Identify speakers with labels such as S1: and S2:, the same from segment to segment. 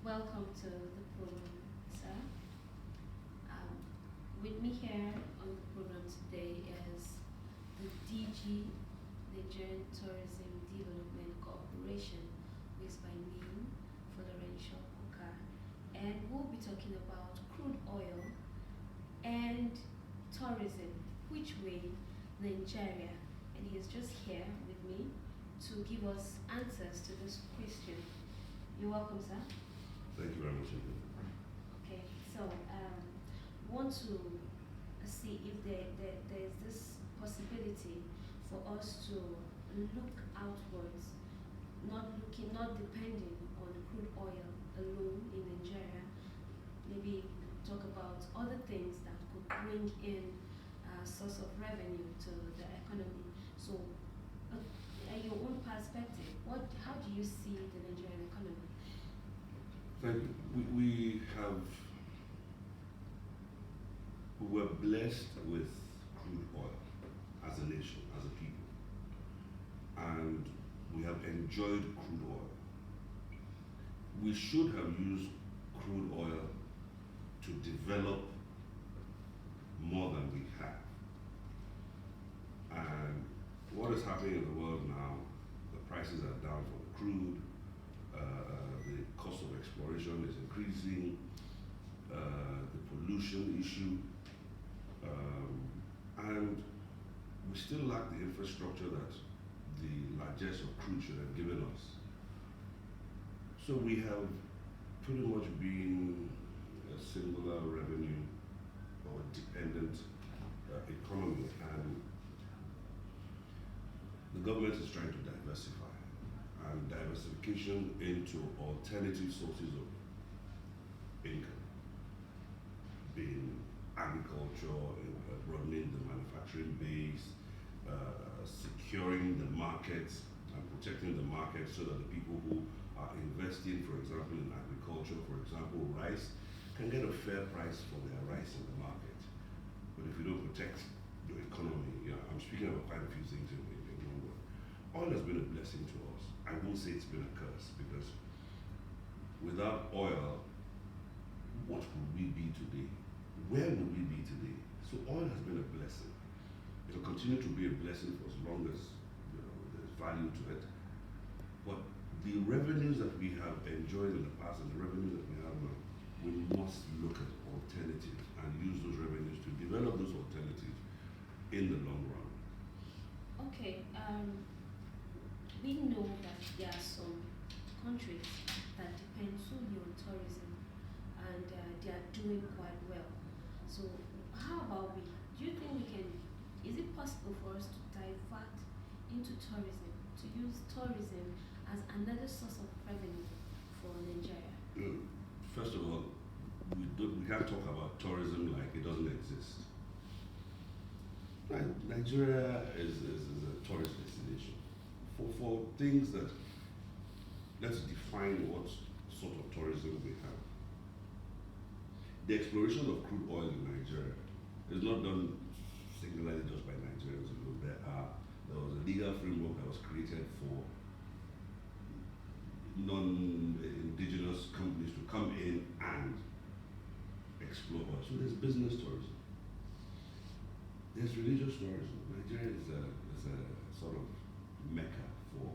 S1: Welcome to the program, sir. With me here on the program today is the DG, Nigerian Tourism Development Corporation, who is by name Florential Kuka, and we'll be talking about crude oil and tourism, which way Nigeria, and he is just here with me to give us answers to this question. You're welcome, sir.
S2: Thank you very much indeed.
S1: Okay, so want to see if there's this possibility for us to look outwards, not depending on crude oil alone in Nigeria. Maybe talk about other things that could bring in a source of revenue to the economy. So, your own perspective, how do you see the Nigerian economy?
S2: Thank you. We were blessed with crude oil as a nation, as a people, and we have enjoyed crude oil. We should have used crude oil to develop more than we have. And what is happening in the world now, the prices are down for the crude, the cost of exploration is increasing, the pollution issue, and we still lack the infrastructure that the largesse of crude should have given us. So we have pretty much been a singular revenue or dependent economy, and the government is trying to diversify, and diversification into alternative sources of income, being agriculture, broadening the manufacturing base, securing the markets and protecting the market so that the people who are investing, for example, in agriculture, for example, rice, can get a fair price for their rice in the market. But if you don't protect your economy, I'm speaking about quite a few things in one word. Oil has been a blessing to us. I won't say it's been a curse, because without oil, what would we be today? Where would we be today? So oil has been a blessing. It will continue to be a blessing for as long as there's value to it. But the revenues that we have enjoyed in the past and the revenues that we have now, we must look at alternatives and use those revenues to develop those alternatives in the long run.
S1: Okay, we know that there are some countries that depend solely on tourism, and they are doing quite well. So how about we? Do you think is it possible for us to divert into tourism, to use tourism as another source of revenue for Nigeria?
S2: First of all, we can't talk about tourism like it doesn't exist. Nigeria is a tourist destination. For things that, let's define what sort of tourism we have. The exploration of crude oil in Nigeria is not done singularly just by Nigerians. There was a legal framework that was created for non-indigenous companies to come in and explore oil. So there's business tourism. There's religious tourism. Nigeria is a sort of mecca for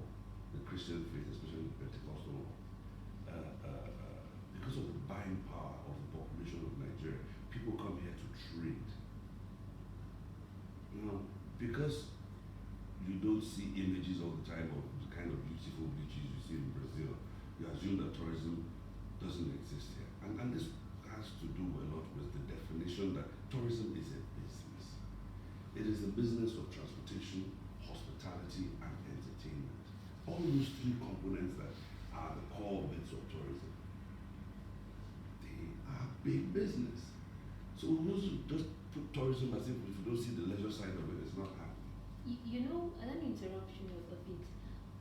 S2: the Christian faith, especially the Pentecostal one. Because of the buying power of the population of Nigeria, people come here to trade. Now, because you don't see images all the time of the kind of beautiful beaches you see in Brazil, you assume that tourism doesn't exist here. And this has to do a lot with the definition that tourism is a business. It is the business of transportation, hospitality, and entertainment. All those three components that are the core bits of tourism, they are big business. So we must just put tourism as if you don't see the leisure side of it, it's not happening.
S1: Let me interrupt you a bit.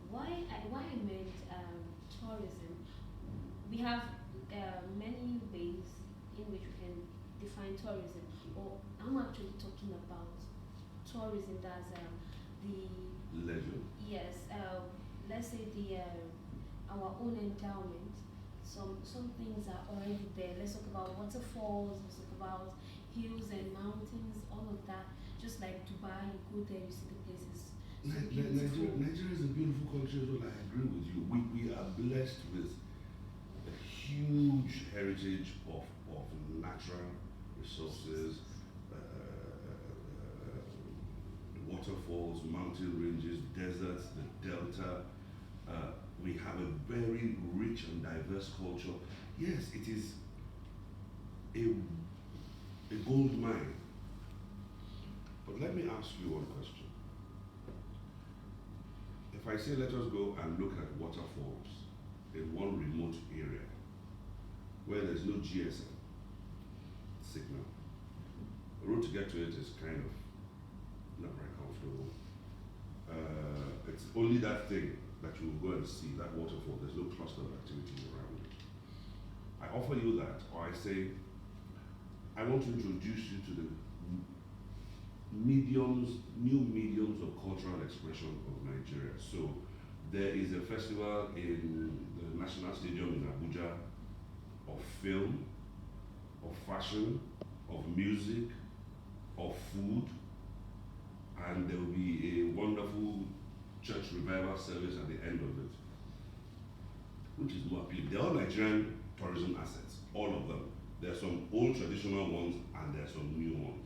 S1: Why I meant tourism, we have many ways in which we can define tourism, or I'm actually talking about tourism as the
S2: leisure.
S1: Yes, let's say our own endowment. some things are already there. Let's talk about waterfalls. Let's talk about hills and mountains. All of that. Just like Dubai, you go there, you see the places. So beautiful.
S2: Nigeria is a beautiful country as well. I agree with you. We are blessed with a huge heritage of natural resources, waterfalls, mountain ranges, deserts, the delta. We have a very rich and diverse culture. Yes, it is a gold mine. But let me ask you one question. If I say let us go and look at waterfalls in one remote area where there's no GSM signal, the road to get to it is kind of not very comfortable. It's only that thing that you will go and see, that waterfall. There's no cluster of activities around it. I offer you that, or I say, I want to introduce you to the new mediums of cultural expression of Nigeria. So there is a festival in the National Stadium in Abuja of film, of fashion, of music, of food, and there will be a wonderful church revival service at the end of it, which is more appealing. They're all Nigerian tourism assets, all of them. There are some old traditional ones and there are some new ones.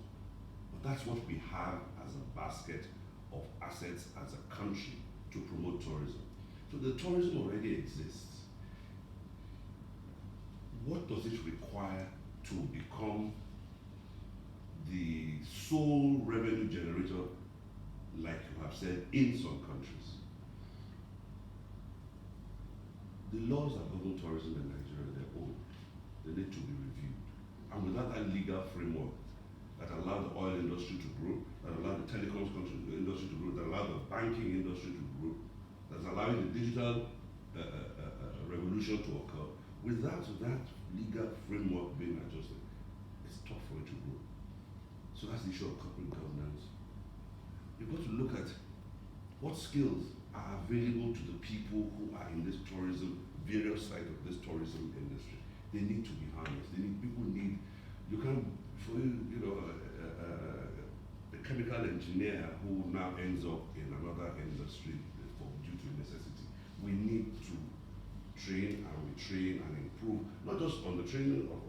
S2: But that's what we have as a basket of assets as a country to promote tourism. So the tourism already exists. What does it require to become the sole revenue generator, like you have said, in some countries? The laws that govern tourism in Nigeria, they're old. They need to be reviewed. And without that legal framework that allow the oil industry to grow, that allow the telecoms industry to grow, that allow the banking industry to grow, that's allowing the digital revolution to occur, without that legal framework being adjusted, it's tough for it to grow. So that's the issue of corporate governance. You've got to look at what skills are available to the people who are in this tourism, various sides of this tourism industry. They need to be harnessed. You can't, for a chemical engineer who now ends up in another industry due to necessity. We need to train and retrain and improve, not just on the training of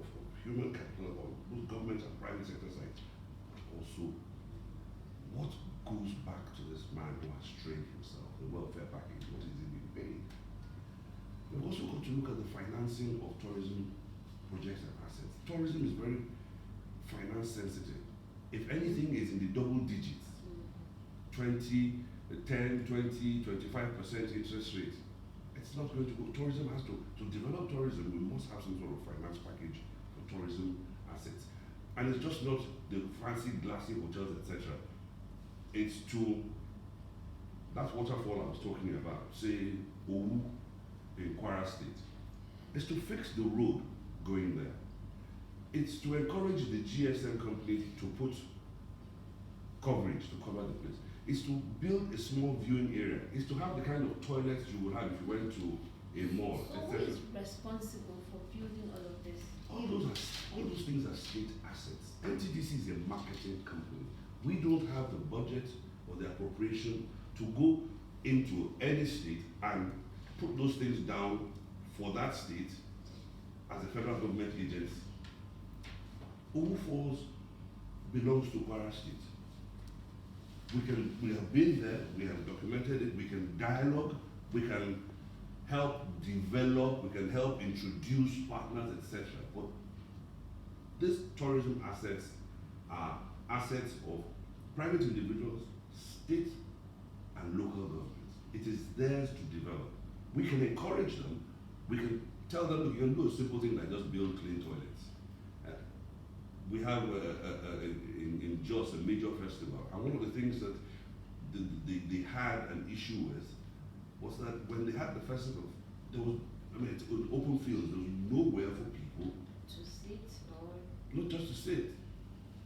S2: human capital on both government and private sector sides, but also what goes back to this man who has trained himself, the welfare package, what is he being paid? We've also got to look at the financing of tourism projects and assets. Tourism is very finance sensitive. If anything is in the double digits, 10, 20, 25% interest rate, it's not going to go. Tourism has to develop tourism, we must have some sort of finance package for tourism assets. And it's just not the fancy glassy hotels, etc. It's to that waterfall I was talking about, say Owu in Kwara State. It's to fix the road going there. It's to encourage the GSM company to put coverage to cover the place. It's to build a small viewing area. It's to have the kind of toilets you would have if you went to a mall,
S1: So who is responsible for building all of this?
S2: All those things are state assets. NTDC is a marketing company. We don't have the budget or the appropriation to go into any state and put those things down for that state as a federal government agency. Owu Falls belongs to Kwara State. We have been there, we have documented it, we can dialogue, we can help develop, we can help introduce partners, etc. But these tourism assets are assets of private individuals, state and local governments. It is theirs to develop. We can encourage them, we can tell them, look, you can do a simple thing like just build clean toilets. We have in Jos a major festival, and one of the things that they had an issue with was that when they had the festival, there was, it's an open field, there was nowhere for people
S1: To sit or
S2: not just to sit,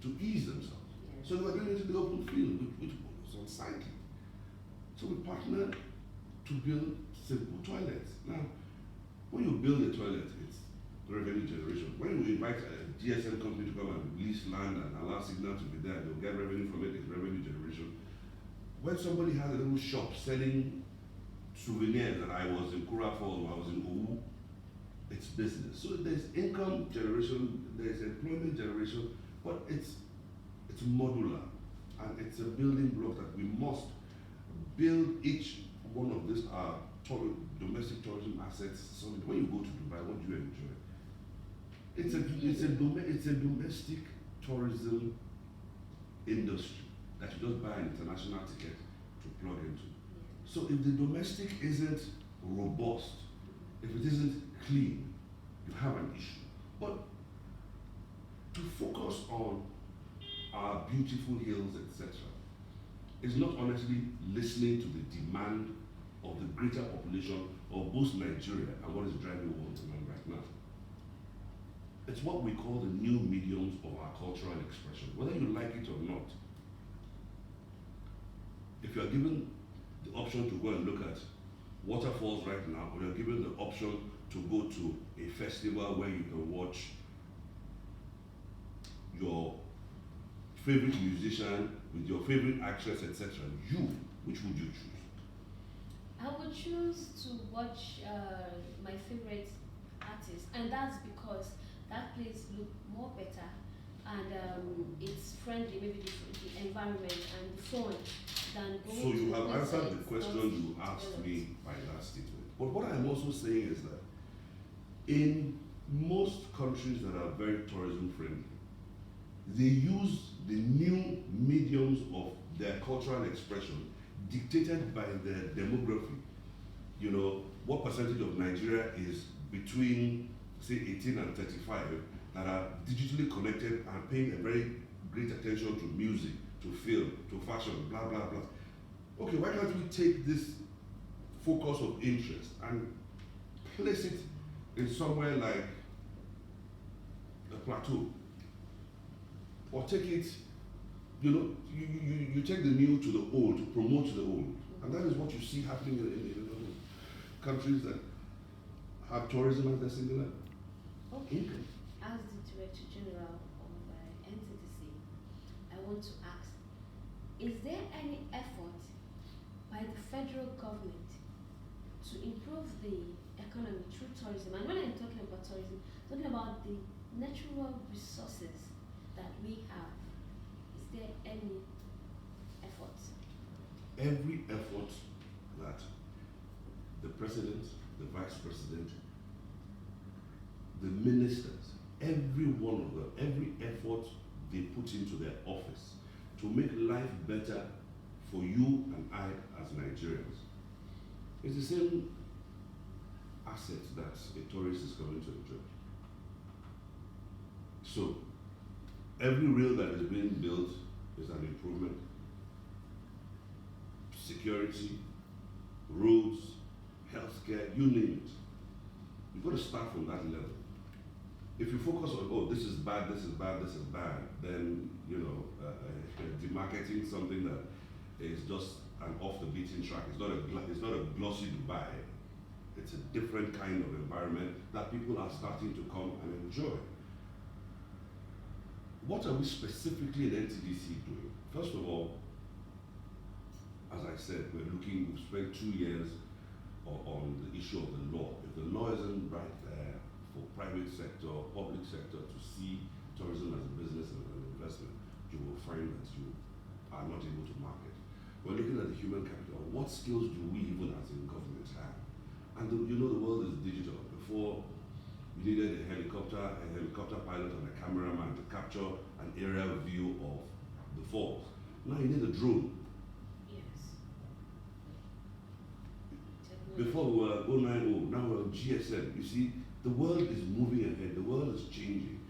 S2: to ease themselves.
S1: yes.
S2: So they were going into the open field, which was unsightly. So we partnered to build simple toilets. Now, when you build a toilet, it revenue generation. When we invite a GSM company to come and lease land and allow signal to be there, they'll get revenue from it, it's revenue generation. When somebody has a little shop selling souvenirs and I was in Kura Falls, I was in Owu, it's business. So there's income generation, there's employment generation, but it's modular and it's a building block that we must build each one of these domestic tourism assets. So when you go to Dubai, what do you enjoy? It's a domestic tourism industry that you just buy an international ticket to plug into. So if the domestic isn't robust, if it isn't clean, you have an issue. But to focus on our beautiful hills, etc., is not honestly listening to the demand of the greater population of both Nigeria and what is driving world demand right now. It's what we call the new mediums of our cultural expression, whether you like it or not. If you are given the option to go and look at waterfalls right now, or you're given the option to go to a festival where you can watch your favorite musician with your favorite actress, etc., which would you choose?
S1: I would choose to watch my favorite artist, and that's because that place look more better and it's friendly, maybe the environment and the fun than going
S2: So you
S1: to
S2: have answered the question you
S1: developed.
S2: asked me by that statement. But what I'm also saying is that in most countries that are very tourism friendly, they use the new mediums of their cultural expression dictated by their demography. You know, what percentage of Nigeria is between, say, 18 and 35 that are digitally connected and paying a very great attention to music, to film, to fashion, blah, blah, blah. Okay, why can't we take this focus of interest and place it in somewhere like a plateau? Or take it, you know, you take the new to the old, to promote the old. And that is what you see happening in countries that have tourism as their singular income.
S1: As the Director General of NTDC, I want to ask, is there any effort by the federal government to improve the economy through tourism? And when I'm talking about tourism, I'm talking about the natural resources that we have. Is there any effort?
S2: Every effort that the President, the Vice President, the ministers, every one of them, every effort they put into their office to make life better for you and I as Nigerians, it's the same asset that a tourist is coming to enjoy. So, every rail that is being built is an improvement. Security, roads, healthcare, you name it. You've got to start from that level. If you focus on, oh, this is bad, this is bad, this is bad, then, you know, demarketing something that is just an off the beaten track. It's not a glossy Dubai. It's a different kind of environment that people are starting to come and enjoy. What are we specifically in NTDC doing? First of all, as I said, we've spent 2 years on the issue of the law. If the law isn't right there for private sector, public sector to see tourism as a business and an investment, you will find that you are not able to market. We're looking at the human capital. What skills do we even as in government have? And you know the world is digital. Before, you needed a helicopter pilot and a cameraman to capture an aerial view of the falls. Now you need a drone.
S1: Yes.
S2: Before we were 090, now we're on GSM. You see, the world is moving ahead, the world is changing.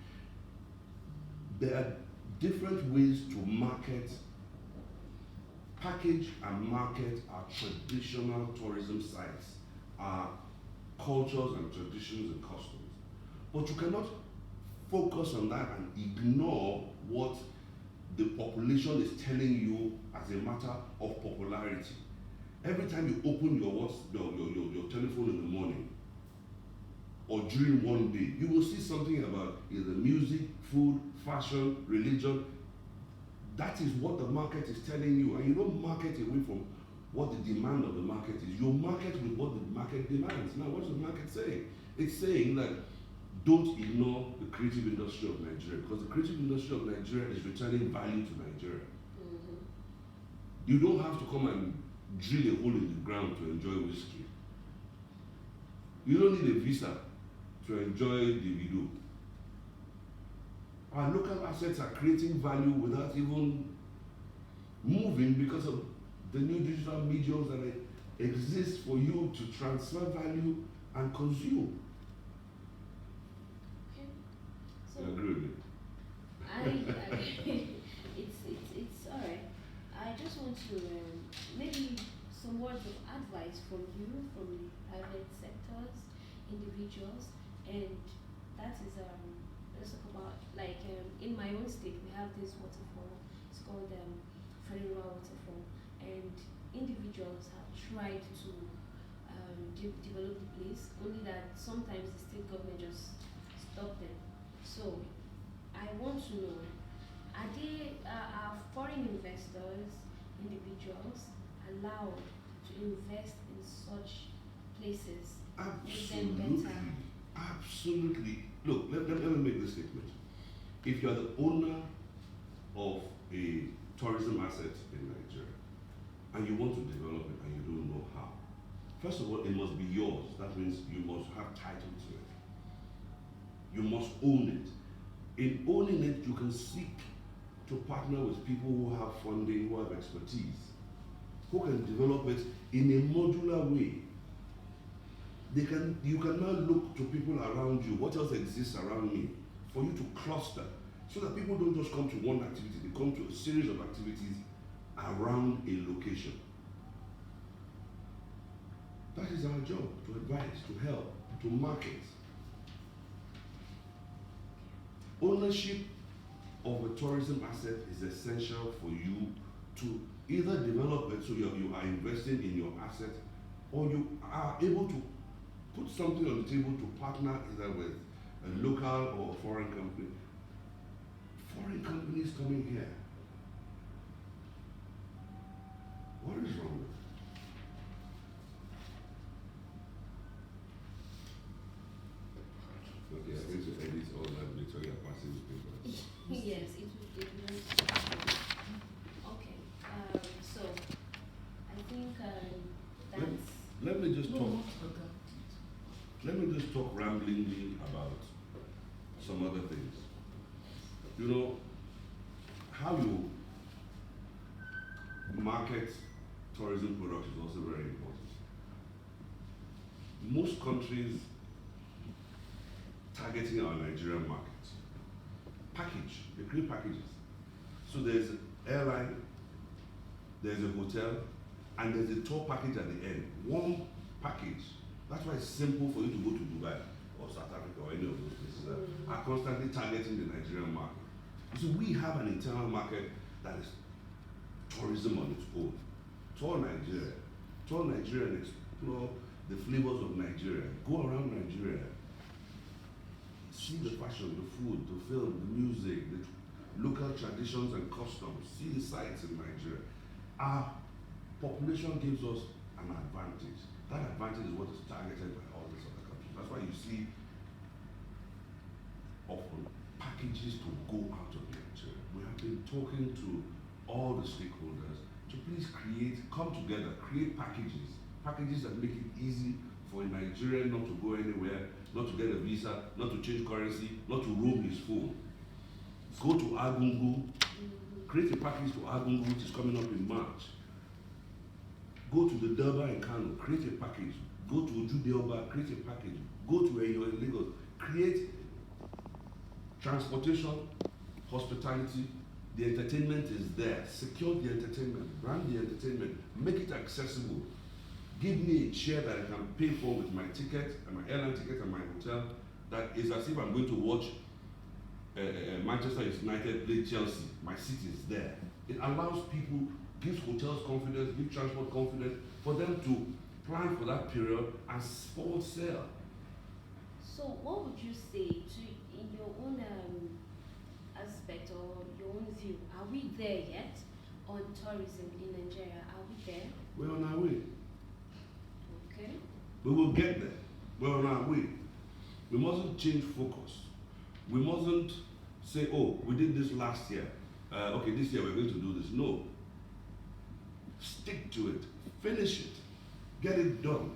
S2: There are different ways to package and market our traditional tourism sites, our cultures and traditions and customs. But you cannot focus on that and ignore what the population is telling you as a matter of popularity. Every time you open your telephone in the morning, or during one day, you will see something about either music, food, fashion, religion. That is what the market is telling you, and you don't market away from what the demand of the market is. You market with what the market demands. Now, what's the market saying? It's saying that don't ignore the creative industry of Nigeria, because the creative industry of Nigeria is returning value to Nigeria. You don't have to come and drill a hole in the ground to enjoy whiskey. You don't need a visa to enjoy the video. Our local assets are creating value without even moving because of the new digital mediums that exist for you to transfer value and consume.
S1: Okay. So
S2: You agree with me?
S1: it's all right. I just want to maybe some words of advice from you, from private sectors, individuals, and that is let's talk about like in my own state we have this waterfall. It's called Federal Waterfall, and individuals have tried to develop the place. Only that sometimes the state government just stop them. So I want to know: are foreign investors, individuals allowed to invest in such places? Make them
S2: Absolutely.
S1: better.
S2: Absolutely. Look, let me make this statement. If you're the owner of a tourism asset in Nigeria and you want to develop it and you don't know how, first of all, it must be yours. That means you must have title to it. You must own it. In owning it, you can seek to partner with people who have funding, who have expertise, who can develop it in a modular way. You can now look to people around you, what else exists around me, for you to cluster, so that people don't just come to one activity, they come to a series of activities around a location. That is our job, to advise, to help, to market. Ownership of a tourism asset is essential for you to either develop it so you are investing in your asset, or you are able to put something on the table to partner either with a local or a foreign company. Foreign companies coming here. What is wrong with it? Okay, I'm going to edit all that bit so you're passing the paper.
S1: Yes, it will. Okay. So I think that's.
S2: Let me just talk. Let me just talk ramblingly about some other things. You know, how you market tourism products is also very important. Most countries targeting our Nigerian market package, they create packages. So there's an airline, there's a hotel, and there's a tour package at the end. One package. That's why it's simple for you to go to Dubai or South Africa or any of those places that are constantly targeting the Nigerian market. So we have an internal market that is tourism on its own. Tour Nigeria and explore the flavors of Nigeria. Go around Nigeria. See the fashion, the food, the film, the music, the local traditions and customs. See the sights in Nigeria. Our population gives us an advantage. That advantage is what is targeted by all these other countries. That's why you see often packages to go out of Nigeria. We have been talking to all the stakeholders to please come together, create packages that make it easy for a Nigerian not to go anywhere, not to get a visa, not to change currency, not to roam his phone. Go to Agungu, create a package to Agungu, which is coming up in March. Go to the Durban in Kano, create a package. Go to Ojude-Oba, create a package. Go to where you're in Lagos, create transportation, hospitality. The entertainment is there. Secure the entertainment, brand the entertainment, make it accessible. Give me a chair that I can pay for with my ticket and my airline ticket and my hotel. That is as if I'm going to watch Manchester United play Chelsea. My seat is there. It allows people, gives hotels confidence, gives transport confidence for them to plan for that period and forward sell.
S1: So what would you say to, in your own aspect or your own view, are we there yet on tourism in Nigeria? Are we there?
S2: We're on our way.
S1: Okay.
S2: We will get there. We're on our way. We mustn't change focus. We mustn't say, oh, we did this last year. Okay, this year we're going to do this. No. Stick to it. Finish it. Get it done.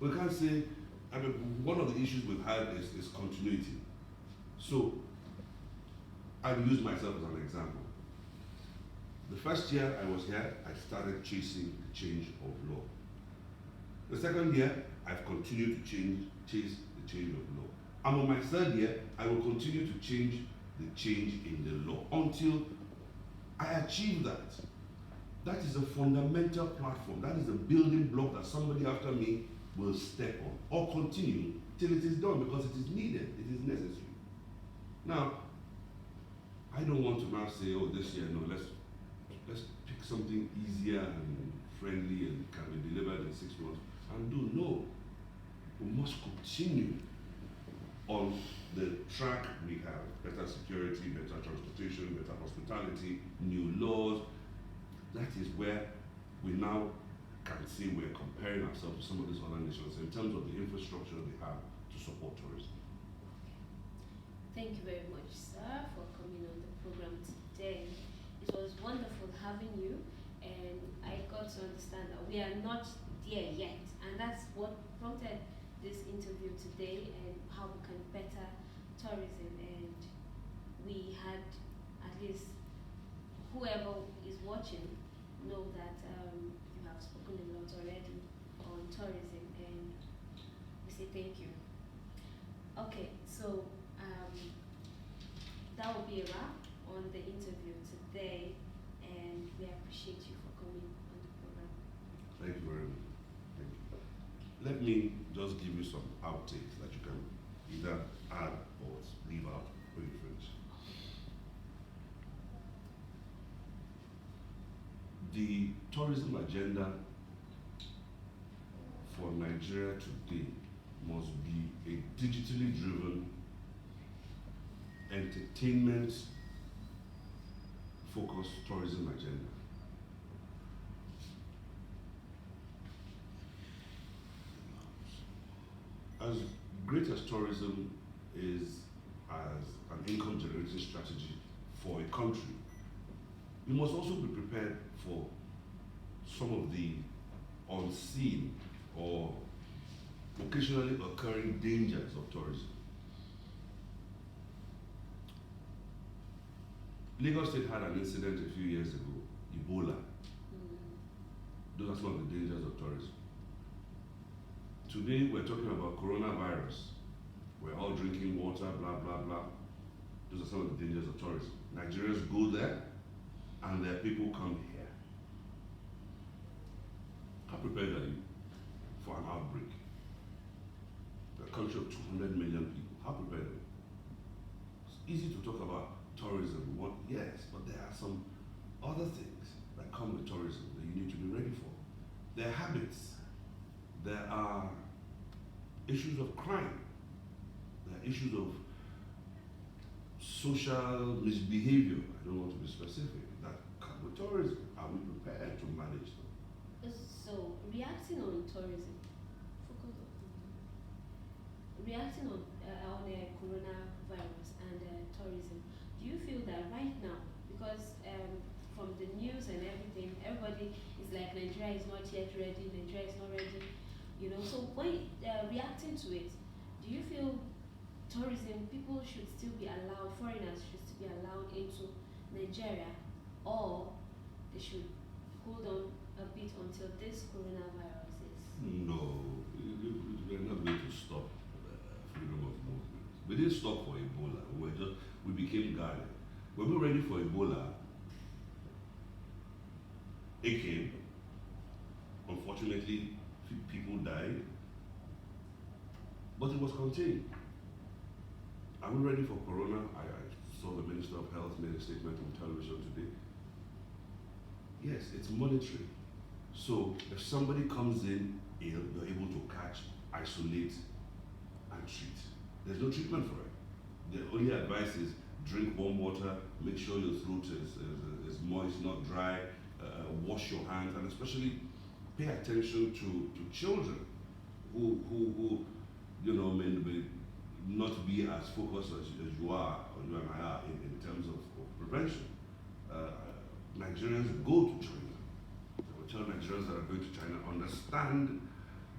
S2: We can't say, I mean, one of the issues we've had is continuity. So, I will use myself as an example. The first year I was here, I started chasing the change of law. The second year, I've continued to chase the change of law. And on my third year, I will continue to change the change in the law until I achieve that. That is a fundamental platform. That is a building block that somebody after me will step on or continue till it is done, because it is needed, it is necessary. Now, I don't want to now say, oh, this year, no, let's pick something easier and friendly and can be delivered in 6 months and do. No, we must continue on the track we have: better security, better transportation, better hospitality, new laws. That is where we now can see we're comparing ourselves to some of these other nations in terms of the infrastructure they have to support tourism.
S1: Thank you very much, sir, for coming on the program today. It was wonderful having you, and I got to understand that we are not there yet, and that's what prompted this interview today, and how we can better tourism. And we had, at least whoever is watching, know that you have spoken a lot already on tourism, and we say thank you. Okay, so that will be a wrap on the interview today, and we appreciate you for coming on the program.
S2: Thank you very much. Thank you. Let me just give you some outtakes that you can either add or leave out when you finish. The tourism agenda for Nigeria today must be a digitally driven, entertainment focused tourism agenda. As great as tourism is as an income generating strategy for a country, you must also be prepared for some of the unseen or occasionally occurring dangers of tourism. Lagos State had an incident a few years ago, Ebola. Those are some of the dangers of tourism. Today we're talking about coronavirus. We're all drinking water, blah, blah, blah. Those are some of the dangers of tourism. Nigerians go there, and their people come here. How prepared are you for an outbreak? A country of 200 million people, how prepared are you? It's easy to talk about tourism, yes, but there are some other things that come with tourism that you need to be ready for. There are habits, there are issues of crime, there are issues of social misbehavior. I don't want to be specific. That come with tourism. Are we prepared to manage them?
S1: So, reacting on tourism, reacting on coronavirus and tourism, do you feel that right now, because from the news and everything, everybody is like, Nigeria is not yet ready, Nigeria is not ready, you know, so when reacting to it, do you feel tourism, people should still be allowed, foreigners should still be allowed into Nigeria, or they should hold on a bit until this coronavirus is?
S2: No, we're not going to stop freedom of movement. We didn't stop for Ebola. We became guarded. When we were ready for Ebola, it came. Unfortunately, people died, but it was contained. Are we ready for Corona? I saw the Minister of Health made a statement on television today. Yes, it's monitory. So if somebody comes in ill, you're able to catch, isolate, treat. There's no treatment for it. The only advice is drink warm water, make sure your throat is moist, not dry, wash your hands, and especially pay attention to children who may not be as focused as you are, or you and I are, in terms of prevention. Nigerians go to China. I will tell Nigerians that are going to China, understand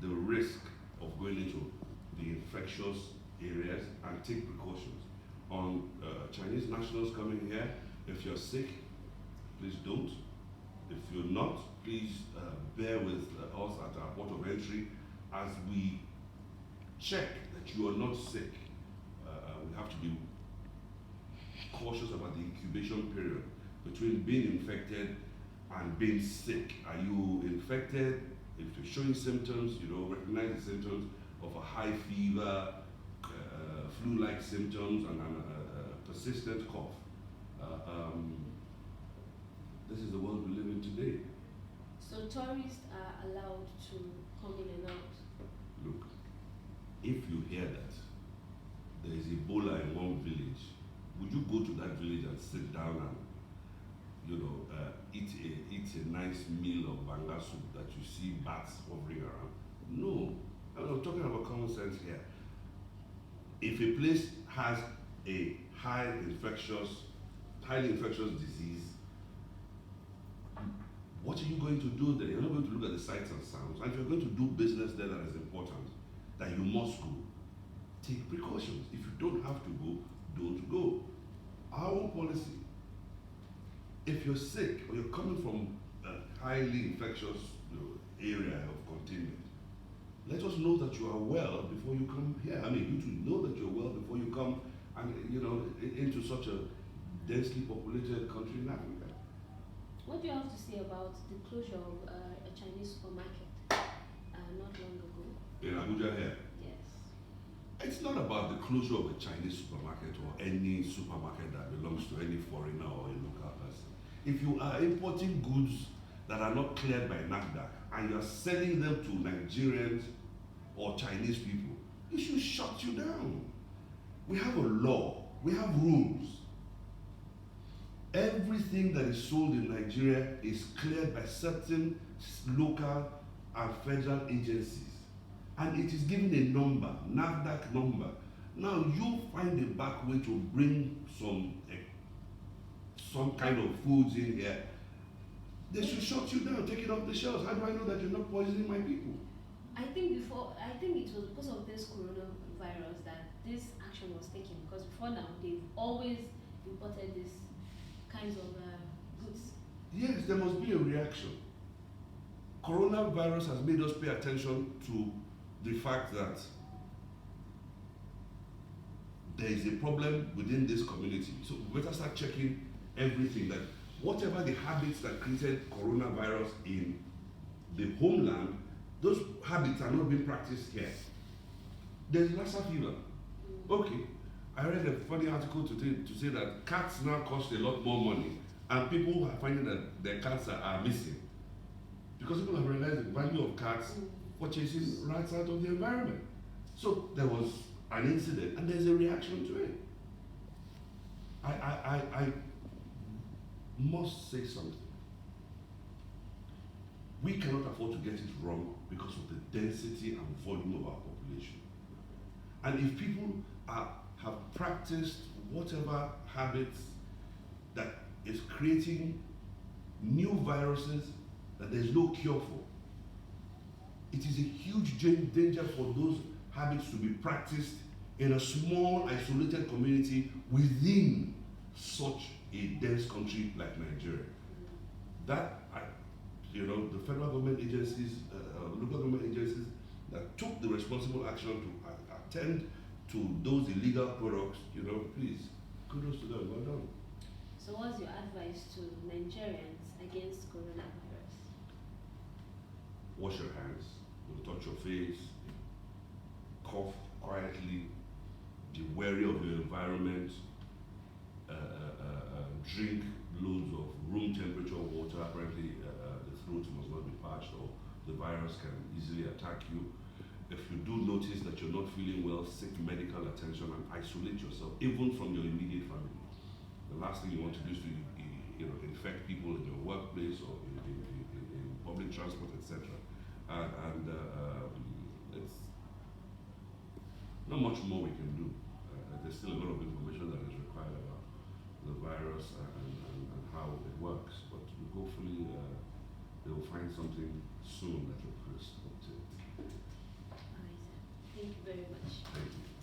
S2: the risk of going into the infectious areas and take precautions. On Chinese nationals coming here, if you're sick, please don't. If you're not, please bear with us at our port of entry as we check that you are not sick. We have to be cautious about the incubation period between being infected and being sick. Are you infected? If you're showing symptoms, recognize the symptoms of a high fever, flu-like symptoms, and a persistent cough. This is the world we live in today.
S1: So tourists are allowed to come in and out?
S2: Look, if you hear that there is Ebola in one village, would you go to that village and sit down and eat a nice meal of banga soup that you see bats hovering around? No. I'm talking about common sense here. If a place has a highly infectious disease, what are you going to do there? You're not going to look at the sights and sounds. And if you're going to do business there that is important, that you must go, take precautions. If you don't have to go, don't go. Our own policy, if you're sick or you're coming from a highly infectious area of containment, let us know that you are well before you come here. I mean, you should know that you're well before you come and into such a densely populated country in Africa.
S1: What do you have to say about the closure of a Chinese supermarket not long ago?
S2: In Abuja here?
S1: Yes.
S2: It's not about the closure of a Chinese supermarket or any supermarket that belongs to any foreigner or a local person. If you are importing goods that are not cleared by NAFDAC and you're selling them to Nigerians or Chinese people, it should shut you down. We have a law, we have rules. Everything that is sold in Nigeria is cleared by certain local and federal agencies. And it is given a number, NAFDAC number. Now you find a back way to bring some kind of foods in here. They should shut you down, take it off the shelves. How do I know that you're not poisoning my people?
S1: I think it was because of this coronavirus that this action was taken, because before now they've always imported these kinds of goods.
S2: Yes, there must be a reaction. Coronavirus has made us pay attention to the fact that there is a problem within this community. So we better start checking everything, that whatever the habits that created coronavirus in the homeland, those habits are not being practiced here. There's Lassa fever. Okay, I read a funny article today to say that cats now cost a lot more money, and people are finding that their cats are missing because people have realized the value of cats for chasing rats out of the environment. So there was an incident, and there's a reaction to it. I must say something. We cannot afford to get it wrong because of the density and volume of our population. And if people have practiced whatever habits that is creating new viruses that there's no cure for, it is a huge danger for those habits to be practiced in a small, isolated community within such a dense country like Nigeria. That, the federal government agencies, local government agencies that took the responsible action to attend to those illegal products, please, kudos to them, well done.
S1: So what's your advice to Nigerians against coronavirus?
S2: Wash your hands, don't touch your face, cough quietly, be wary of your environment, drink loads of room temperature water. Apparently the throat must not be parched or the virus can easily attack you. if you do notice that you're not feeling well, seek medical attention and isolate yourself, even from your immediate family. The last thing you want to do is to infect people in your workplace or in public transport, etc. It's not much more we can do. There's still a lot of information that is required about the virus and how it works, but hopefully they will find something soon that will put a stop to it.
S1: All right, sir. Thank you very much.
S2: Thank you.